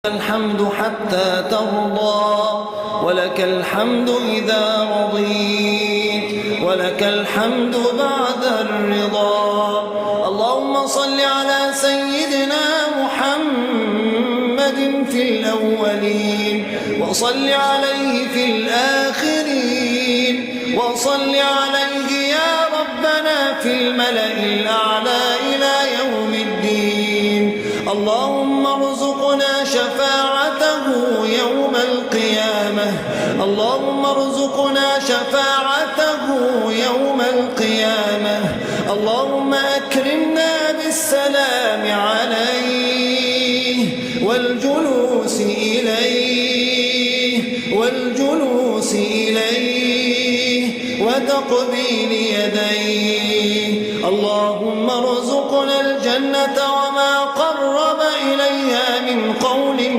الحمد حتى ترضى، ولك الحمد إذا رضيت، ولك الحمد بعد الرضا. اللهم صل على سيدنا محمد في الأولين، وصل عليه في الآخرين، وصل عليه يا ربنا في الملأ الأعلى إلى يوم الدين. اللهم ارزقنا شفاعته يوم القيامة، اللهم ارزقنا شفاعته يوم القيامة. اللهم أكرمنا بالسلام عليه والجلوس إليه وتقبيل يديه. اللهم